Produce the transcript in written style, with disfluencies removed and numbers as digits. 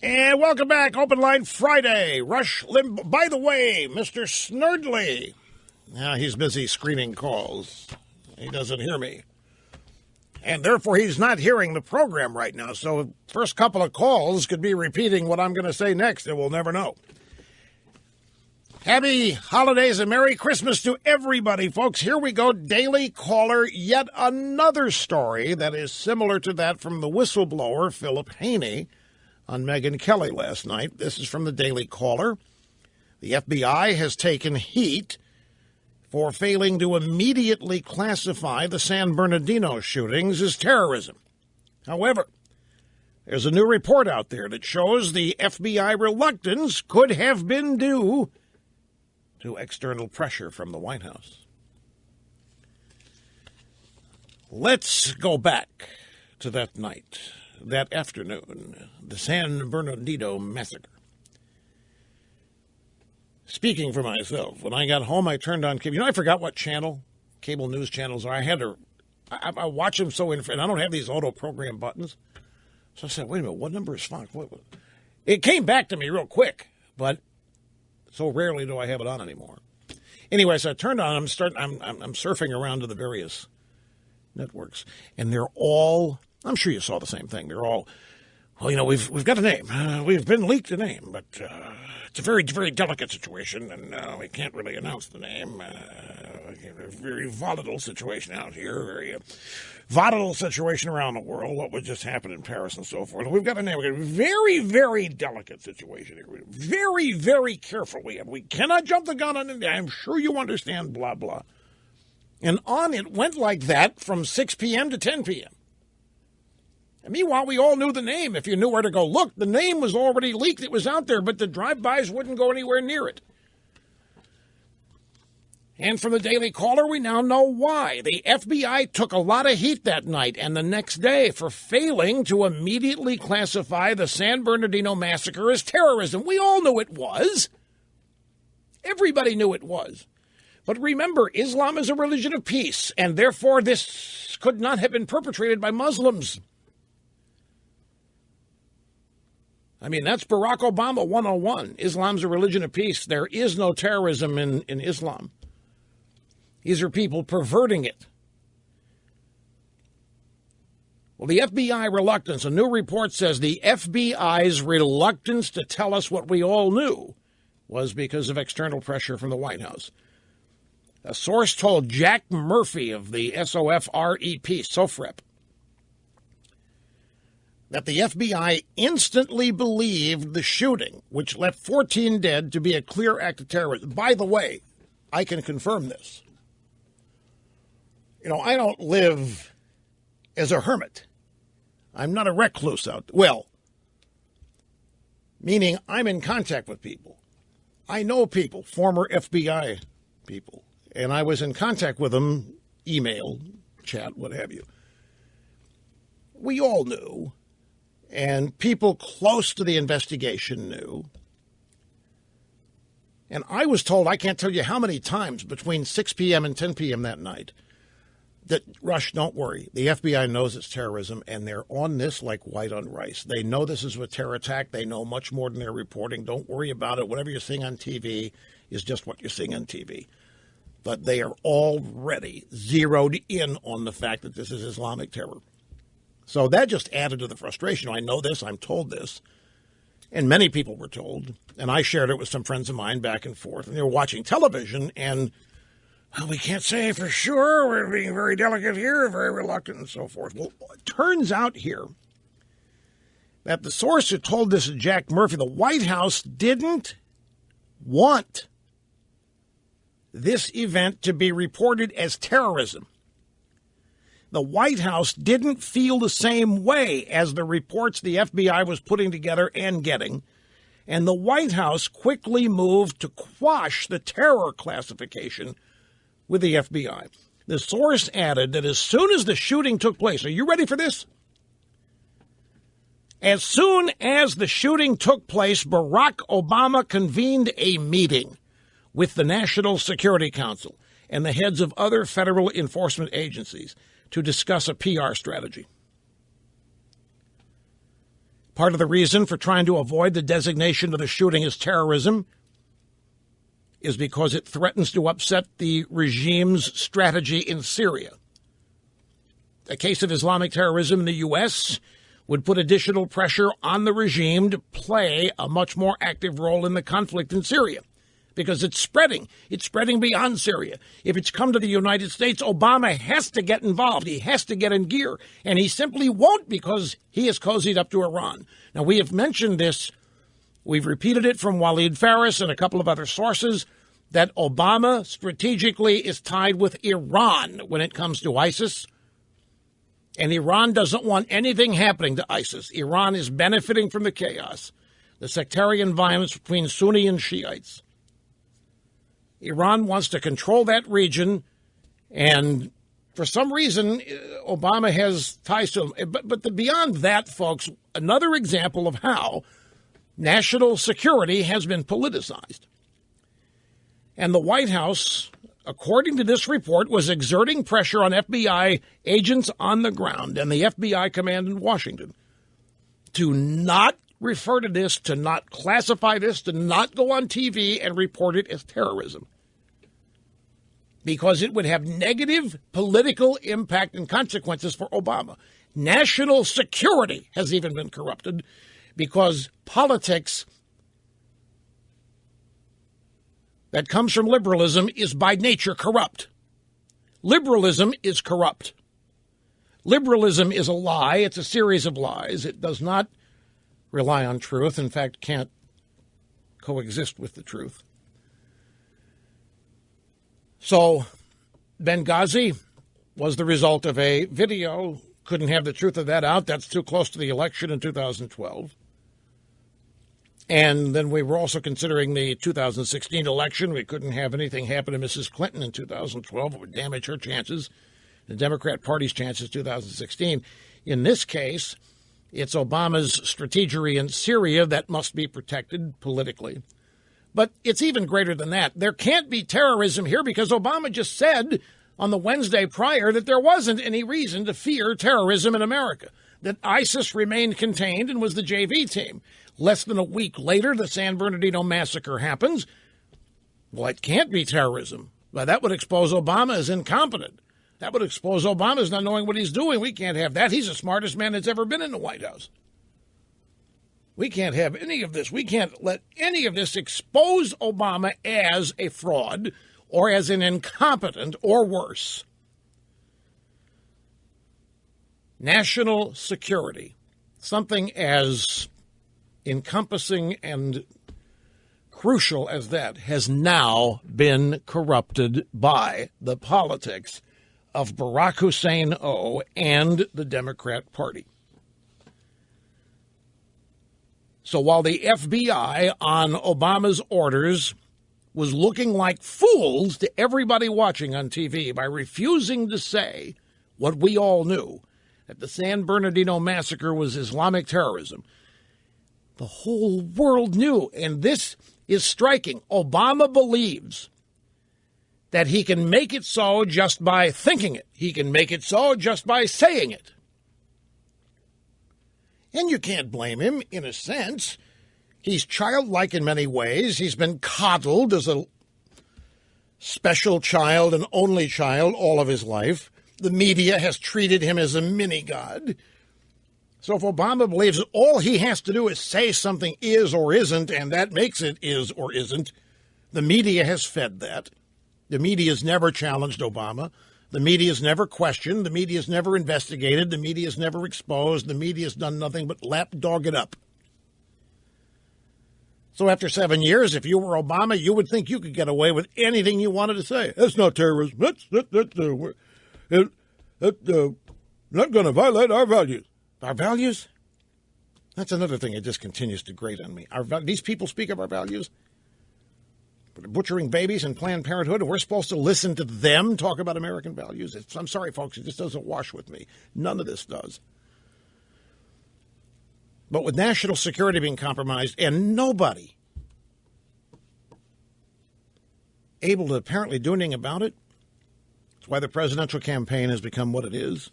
And welcome back, Open Line Friday. Rush Limbaugh. By the way, Mr. Snerdley. Now, he's busy screening calls. He doesn't hear me. And therefore, he's not hearing the program right now. So, first couple of calls could be repeating what I'm going to say next, and we'll never know. Happy holidays and Merry Christmas to everybody, folks. Here we go, Daily Caller, yet another story that is similar to that from the whistleblower, Philip Haney, on Megyn Kelly last night. This is from the Daily Caller. The FBI has taken heat for failing to immediately classify the San Bernardino shootings as terrorism. However, there's a new report out there that shows the FBI reluctance could have been due to external pressure from the White House. Let's go back to that night, that afternoon, the San Bernardino massacre. Speaking for myself, when I got home, I turned on cable. I forgot what cable news channels are. I watch them and I don't have these auto-program buttons. So I said, wait a minute, what number is Fox? It came back to me real quick, but so rarely do I have it on anymore. Anyway, so I turned on. I'm surfing around to the various networks, and they're all. I'm sure you saw the same thing. They're all. Well, we've got a name. We've been leaked a name, but it's a very, very delicate situation, and we can't really announce the name. A very volatile situation out here. Very volatile situation around the world. What would just happen in Paris and so forth. We've got a name. We've got a very, very delicate situation here. Very, very careful. We cannot jump the gun on it. I'm sure you understand, blah, blah. And on it went like that from 6 p.m. to 10 p.m. And meanwhile, we all knew the name. If you knew where to go look, the name was already leaked. It was out there, but the drive-bys wouldn't go anywhere near it. And from the Daily Caller, we now know why. The FBI took a lot of heat that night and the next day for failing to immediately classify the San Bernardino massacre as terrorism. We all knew it was. Everybody knew it was. But remember, Islam is a religion of peace, and therefore this could not have been perpetrated by Muslims. I mean, that's Barack Obama 101. Islam's a religion of peace. There is no terrorism in Islam. These are people perverting it. Well, the FBI reluctance, a new report says the FBI's reluctance to tell us what we all knew was because of external pressure from the White House. A source told Jack Murphy of the SOFREP, that the FBI instantly believed the shooting, which left 14 dead, to be a clear act of terrorism. By the way, I can confirm this. I don't live as a hermit. I'm not a recluse out there. Well, meaning I'm in contact with people. I know people, former FBI people, and I was in contact with them, email, chat, what have you. We all knew. And people close to the investigation knew. And I was told, I can't tell you how many times between 6 p.m. and 10 p.m. that night, that, Rush, don't worry. The FBI knows it's terrorism, and they're on this like white on rice. They know this is a terror attack. They know much more than they're reporting. Don't worry about it. Whatever you're seeing on TV is just what you're seeing on TV. But they are already zeroed in on the fact that this is Islamic terror. So that just added to the frustration. I know this, I'm told this, and many people were told, and I shared it with some friends of mine back and forth, and they were watching television, and well, we can't say for sure, we're being very delicate here, very reluctant, and so forth. Well, it turns out here that the source who told this to Jack Murphy, the White House didn't want this event to be reported as terrorism. The White House didn't feel the same way as the reports the FBI was putting together and getting, and the White House quickly moved to quash the terror classification with the FBI. The source added that as soon as the shooting took place, are you ready for this? As soon as the shooting took place, Barack Obama convened a meeting with the National Security Council and the heads of other federal enforcement agencies to discuss a PR strategy. Part of the reason for trying to avoid the designation of the shooting as terrorism is because it threatens to upset the regime's strategy in Syria. A case of Islamic terrorism in the U.S. would put additional pressure on the regime to play a much more active role in the conflict in Syria, because it's spreading. It's spreading beyond Syria. If it's come to the United States, Obama has to get involved. He has to get in gear, and he simply won't because he is cozied up to Iran. Now, we have mentioned this. We've repeated it from Walid Faris and a couple of other sources that Obama strategically is tied with Iran when it comes to ISIS. And Iran doesn't want anything happening to ISIS. Iran is benefiting from the chaos, the sectarian violence between Sunni and Shiites. Iran wants to control that region, and for some reason, Obama has ties to them. But beyond that, folks, another example of how national security has been politicized. And the White House, according to this report, was exerting pressure on FBI agents on the ground and the FBI command in Washington to not refer to this, to not classify this, to not go on TV and report it as terrorism, because it would have negative political impact and consequences for Obama. National security has even been corrupted because politics that comes from liberalism is by nature corrupt. Liberalism is corrupt. Liberalism is a lie. It's a series of lies. It does not rely on truth. In fact, can't coexist with the truth. So Benghazi was the result of a video. Couldn't have the truth of that out. That's too close to the election in 2012. And then we were also considering the 2016 election. We couldn't have anything happen to Mrs. Clinton in 2012. It would damage her chances, the Democrat Party's chances, 2016. In this case, it's Obama's strategy in Syria that must be protected politically. But it's even greater than that. There can't be terrorism here because Obama just said on the Wednesday prior that there wasn't any reason to fear terrorism in America, that ISIS remained contained and was the JV team. Less than a week later, the San Bernardino massacre happens. Well, it can't be terrorism. Well, that would expose Obama as incompetent. That would expose Obama as not knowing what he's doing. We can't have that. He's the smartest man that's ever been in the White House. We can't have any of this. We can't let any of this expose Obama as a fraud or as an incompetent or worse. National security, something as encompassing and crucial as that, has now been corrupted by the politics of Barack Hussein O. and the Democrat Party. So while the FBI, on Obama's orders, was looking like fools to everybody watching on TV by refusing to say what we all knew, that the San Bernardino massacre was Islamic terrorism, the whole world knew. And this is striking. Obama believes that he can make it so just by thinking it. He can make it so just by saying it. And you can't blame him, in a sense. He's childlike in many ways. He's been coddled as a special child, an only child, all of his life. The media has treated him as a mini-god. So if Obama believes that all he has to do is say something is or isn't, and that makes it is or isn't, the media has fed that. The media has never challenged Obama. The media has never questioned. The media has never investigated. The media has never exposed. The media has done nothing but lapdog it up. So after 7 years, if you were Obama, you would think you could get away with anything you wanted to say. That's not terrorism. That's not going to violate our values. Our values? That's another thing that just continues to grate on me. These people speak of our values. Butchering babies and Planned Parenthood, and we're supposed to listen to them talk about American values. I'm sorry, folks, it just doesn't wash with me. None of this does. But with national security being compromised and nobody able to apparently do anything about it, that's why the presidential campaign has become what it is.